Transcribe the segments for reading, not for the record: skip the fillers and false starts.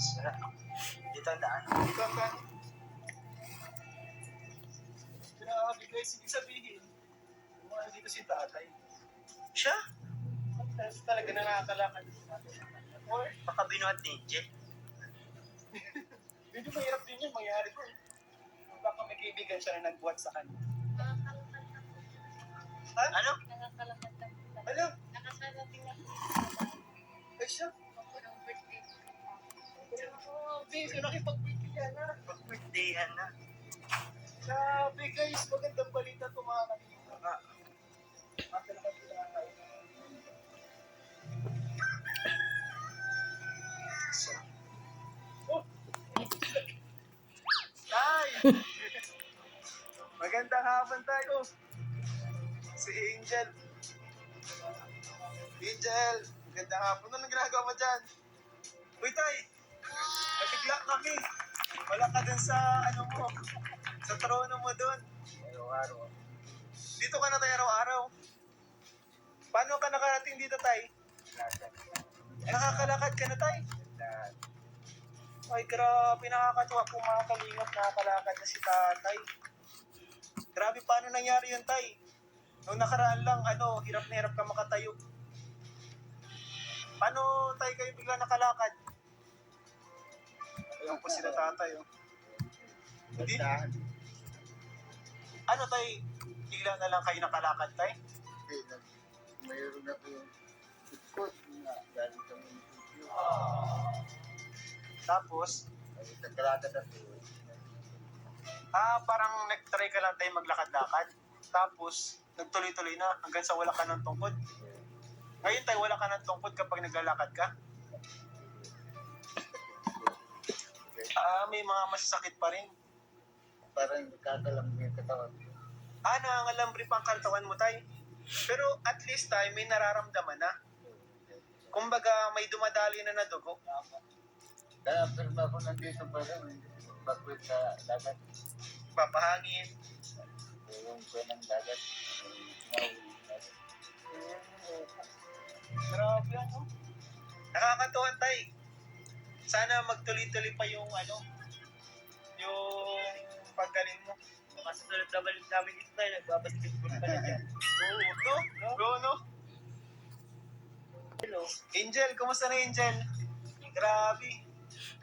Dito ang daan. Ito ang daan. Sinabi guys, ibig sabihin, kung dito si tatay, Siya? talaga na nakakalakad. Or, Baka binuhat ni Jet. medyo mahirap din yun, mangyari ko. Baka may kaibigan siya na nagbuhat sa kanya. Ha? Ano? Nakakalakad lang. Alam, Nakasarating na ay siya. ako ng birthday. Grabe, sino nakipag-birthday na? Pag-birthdayan na. Grabe guys, magandang balita ito mga kanina. Baka. Makalakad ko na tayo. Oh! Tay! Magandang hapon tayo. Si Angel. Angel, magandang hapon. Anong ginagawa mo dyan? Uy, Tay! Nabigla kami. Wala ka dun sa ano mo. Sa trono mo dun. Araw-araw. Dito ka na tayo araw-araw. Paano ka nakarating dito, Tay? Nakakalakad ka na, Tay? Ay, grabe, nakakatuwa kung mga kalingap nakakalakad na si tatay. Grabe, paano nangyari yun, Tay? Nung nakaraan lang, hirap na hirap ka makatayo. Paano, Tay, kayo bigla nakalakad? Ayun po sila tatay, oh. Hindi? Ano, Tay? Bigla na lang kayo nakalakad, Tay? Mayroon na po yung ikot na galing kami ng video. Tapos, Ay, nagkalakad na po. parang nag-try ka lang tayo maglakad-lakad. Tapos, nagtuloy-tuloy na hanggang sa wala ka ng tungkod. Ngayon tayo wala ka ng tungkod kapag naglalakad ka. May mga masasakit pa rin. Parang nagkakalam yung katawan. Nangangalambre pa ang katawan mo, Tay. Pero at least, Tay, may nararamdaman na. Kumbaga, may dumadali na dugo. Kaya firma ako nandito pa rin. Bakwit sa dagat. Papahangin. Yung kuya ng dagat. Grabe, ano? Nakakatuwa, Tay. Sana magtuloy-tuloy pa yung yung paggaling mo. Baka sa tulad na balik namin dito tayo, nagbabasketball pa na dyan. Oo, no? Go, no? Hello. Angel, kumusta na, Angel? Grabe.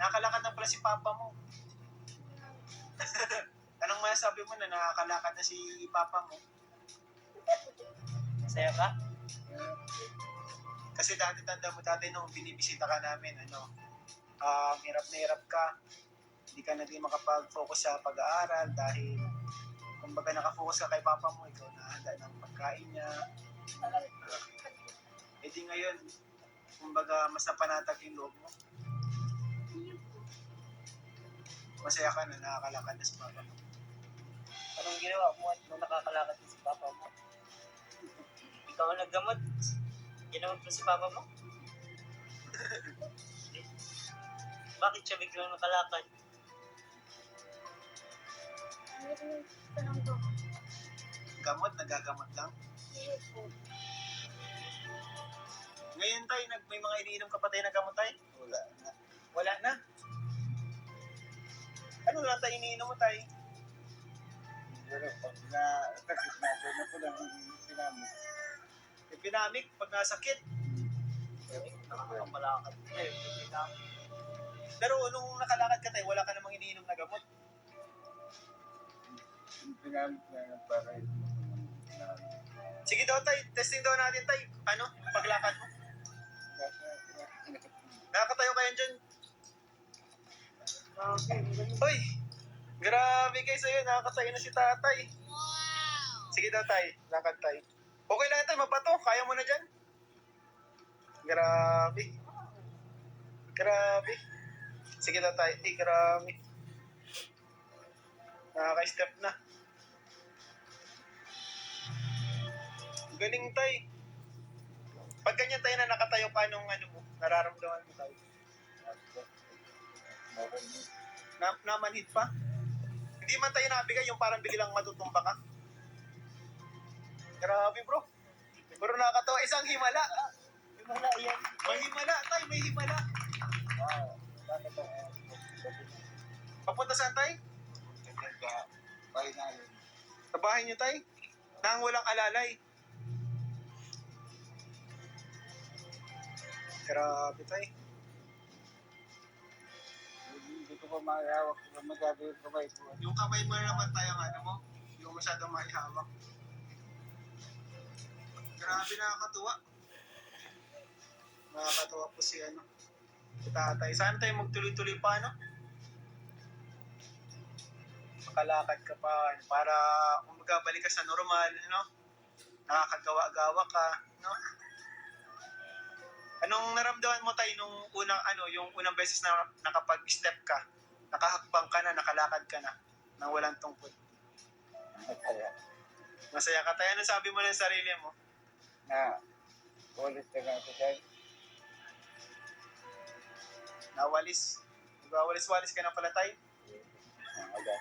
Nakakalakad na pala si Papa mo. Anong masasabi mo na nakakalakad na si Papa mo? Masaya ka? Kasi dati tanda mo dati nung binibisita ka namin, hirap na hirap ka. Hindi ka naging makapag-focus sa pag-aaral dahil kumbaga nakafocus ka kay Papa mo, ikaw nahanda ng pagkain niya. Di ngayon, kumbaga mas napanatag yung loob mo. Masaya ka na nakakalakad na si Papa mo. Anong ginawa mo at nung nakakalakad na si Papa mo? Ikaw ang naggamot? Ginamot mo si Papa mo? Bakit siya biglang nakalakad? Gamot, nagagamot lang. Ngayon tayo, may mga iniinom ka pa tayo na gamot tayo? Wala na. Wala na. Ano lang tayo iniinom mo tayo? Pero pag natin na po lang pinamit. Epinamic, pag nasakit. Nakakalakad. Pero nung nakalakad ka tayo, wala ka namang iniinom na gamot. Yung pinamit na para ito. Sige daw tayo, testing daw natin tayo. Paglakad mo. Nakakatayo kayo dyan. Uy! Grabe guys, ayun, nakakatayo na si tatay. Wow! Sige daw tayo, lakad tayo. Okay lang tayo, mabato. Kaya mo na dyan. Grabe. Grabe. Sige daw tayo. Grabe. Nakaka-step na. Galing tayo. Pag ganyan tayo na nakatayo ka nung mo, nararamdaman mo tayo. Namanhid pa? Hindi man tayo nabigay yung parang biglang matutumba ka. Grabe bro. Pero nakakatawa, isang himala. Himala yan. May himala tayo, may himala. Wow. Bakit Papunta saan, tay? Bahay namin. Sa bahay niyo, tay? Nang walang alalay. Grabe, tay. Hindi ko pa mahawak kung masyado yung kamay ko. Yung kamay mo na naman tayo, ano mo? Yung masyadong maihawak. Grabe, nakakatuwa. Nakakatuwa po si ano. Si tatay. Saan tayo magtuloy-tuloy pa, no? Makalakad ka pa para umaga balik ka sa normal, no? Nakakagawa-gawa ka, no? Anong naramdaman mo tayo nung unang yung unang beses na nakapag-step ka? Nakahakbang ka na, nakalakad ka na, nang walang tungkol. Masaya. Masaya ka tayo. Ano sabi mo ng sarili mo? Na, ulit ka na ako dyan. Nawalis. Nagwawalis-walis ka na pala tayo. Aga.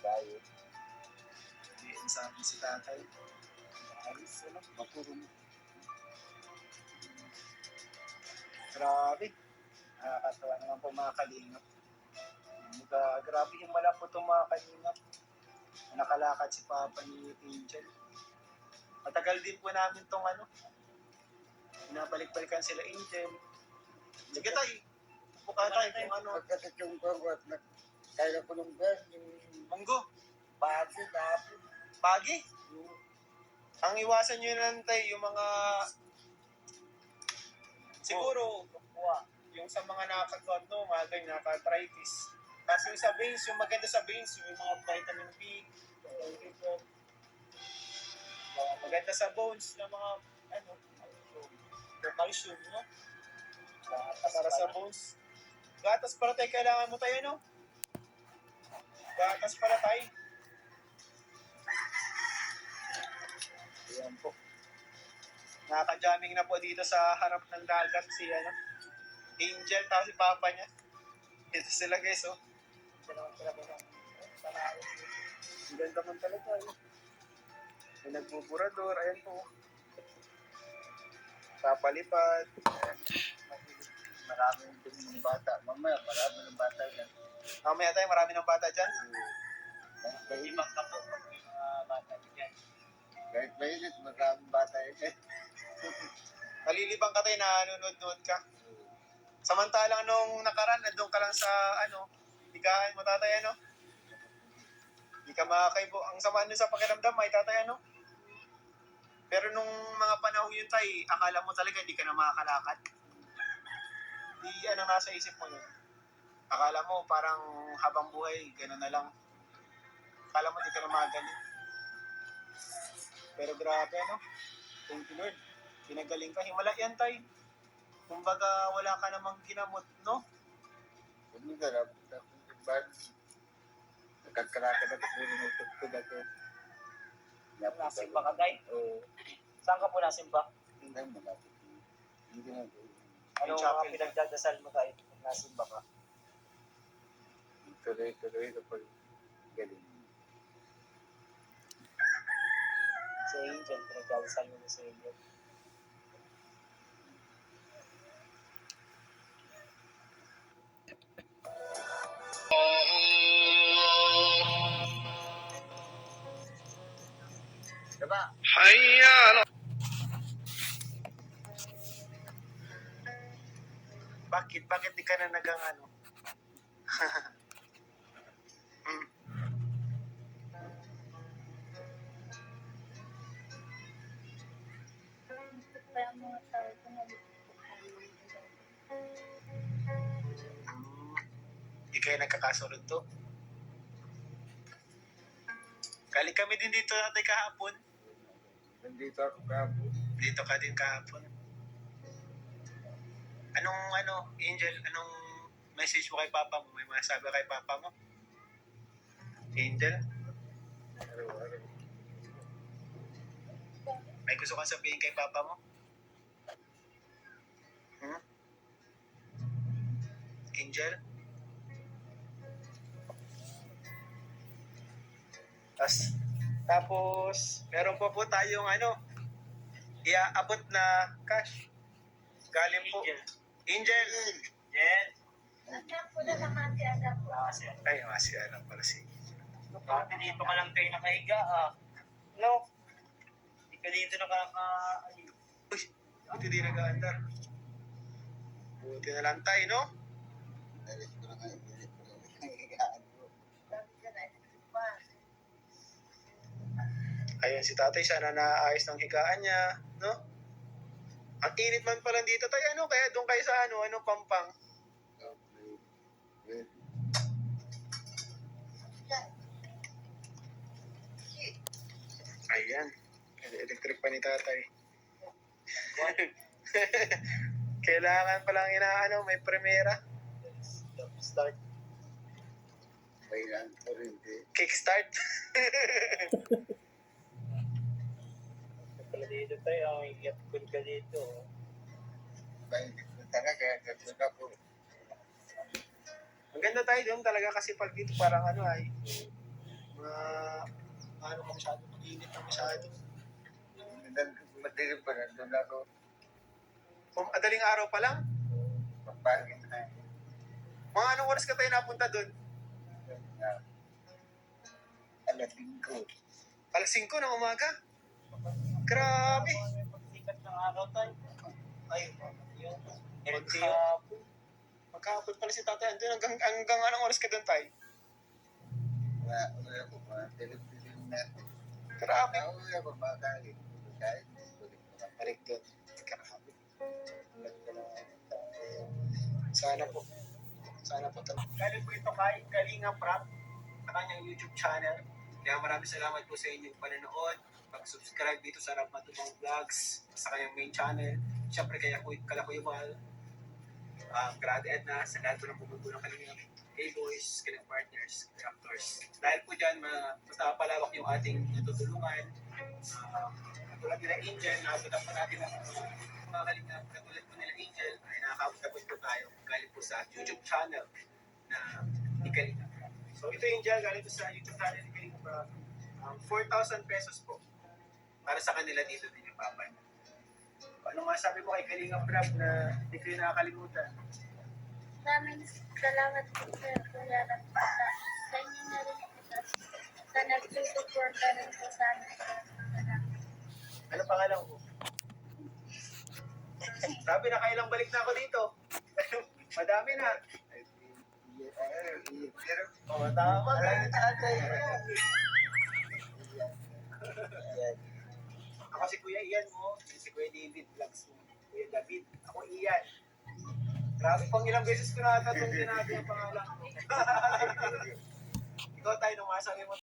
Tayo. Hindi, sabi si tatay. Ayos, ano? Makurong. Grabe. Nakakatawa naman po mga kalingap. Grabe yung malapot itong mga kalingap. Nakalakad si Papa ni Angel. Matagal din po namin itong binabalik-balikan sila Angel. Sige tayo. Buka tayo kung Pagkatid yung bawat na kaya ko ng gan, yung munggo. bati, dapat. Pagi. Ang iwasan nyo lang tayo yung mga siguro yung sa mga nakakakonto, mga ganyan, nakaka-arthritis. Tapos yung sa veins, yung maganda sa veins, yung mga vitamin B, maganda sa bones ng mga calcium, no? Para sa bones. Gatas para tayo, kailangan mo tayo, no? Gatas para tayo. Ayan po. Nakaka-jamming na po dito sa harap ng dagat si Angel, tapos si Papa niya. Dito sila guys, oh. Ang ganda man talaga, eh. May nagbuburador, ayan po. Papalipad. Maraming tuming bata. Mamaya, marami ng bata yan. Mamaya tayo, marami ng bata dyan. Kahit Ibang kapo pag may mga bata dyan. mainit, maraming bata yan. Malilibang ka tayo na nanonood ka. Samantalang nung nakaraan, nandun ka lang sa higaan mo tatay, Hindi ka makakaibo. Ang sama nun sa pakiramdam, may tatay, Pero nung mga panahon yun tayo, akala mo talaga hindi ka na makakalakad. Di nasa isip mo yun. Akala mo parang habang buhay, gano'n na lang. Akala mo hindi ka na magaling. Pero grabe, Thank you, Lord. Pinagaling ka. Himala yan, tay. Kumbaga, wala ka namang ginamot, no? Kung hindi ka lang, nagkakalakad ako kung nagtutod ako. Nasimba ka, Day? Oo. Saan ka po nasimba? Hindi mo na. Hindi na. Anong mga pinagdadasal mo, Day? Pag nasimba ka? Tuloy-tuloy na pag galing. Si Angel, pinagdadasal mo na si Angel. Diba? Bakit? Bakit di ka na nagang Mm. Kaya mga tao ko na Di kayo nagkakasunod to. Galing kami din dito natin kahapon. Nandito ako kahapon. Dito ka din kahapon. Anong Angel, anong message mo kay Papa mo? May masabi kay Papa mo? Angel, Araw-araw. may gusto kang sabihin kay Papa mo? Angel? Tapos, meron pa po tayong iaabot na cash. Galing po. Angel. Angel! Yes. Anak ko na naman si anak ko. Kasi, Ay, masya lang pala si dati dito ka lang kayo nakahiga No? Hindi ka dito Uy, buti di nag-aandar. Buti na lang tayo, no? Nalis ko na nga, nalis ko na ang higaan ko. Ayun, si tatay, sana naayos ng higaan niya, no? Ang init man pala dito tayo, ano? Kaya doon kayo sa Pampang. Okay. Well, Ayan. Electric pa ni tatay. Kailangan palang may premera. Start. kailangan ko rin din. Kickstart. Pala dito tayo, may yapkun ka dito. Bayan ko talaga, kaya gano'n ako. Ang ganda tayo doon talaga kasi pag dito parang ay ka masyado, mag-init na masyado. Madilim pa nandun ako. Kung adaling araw pa lang, Papagin na. mga anong oras ka tayo napunta doon? Alas 5. Alas 5 ng umaga? Grabe! Pagsikat ng araw tayo. Ay, yun. Magkahapon pala si tatay. Andun hanggang anong oras ka doon tayo? Wala ko pa. Dilim-dilim natin. Grabe! Wala ko makakalit. Kahit Balik doon. Grabe. Sana po. Sana po talaga. Galing po ito kay Kalinga Prab sa kanyang YouTube channel. Kaya maraming salamat po sa inyong panonood. Pag-subscribe dito sa Rap Matubang Vlogs sa kanyang main channel. Siyempre kaya Kalakuyumal. Grad Edna, sa lahat po ng bumubuo ng kanilang K-Boys, kanilang partners, actors. Dahil po dyan, mas nakapalawak yung ating natutulungan. Tulad nila Angel, nakabutan pa natin ang mga kalingap. Katulad po nila Angel, ay nakakabot po tayo galing po sa YouTube channel na Ikalinga. So ito Angel, galing po sa YouTube channel ni Ikalinga. 4,000 pesos po para sa kanila dito din yung papan. Ano masabi mo kay Kalinga Prab na hindi kayo nakakalimutan? Maraming salamat po sir, Kuya Ram. Sa inyo na rin po sa nag-support na rin po sa amin. Ano pangalan ko? Sabi na kailang balik na ako dito. Madami na. Pero, Tama. tatay. Ako si Kuya Ian mo, si Kuya David Vlogs mo. Kuya David, ako Ian. Grabe pang ilang beses ko na ito itong ginagawa ang pangalan ko. Ikaw tayo, nung masabi mo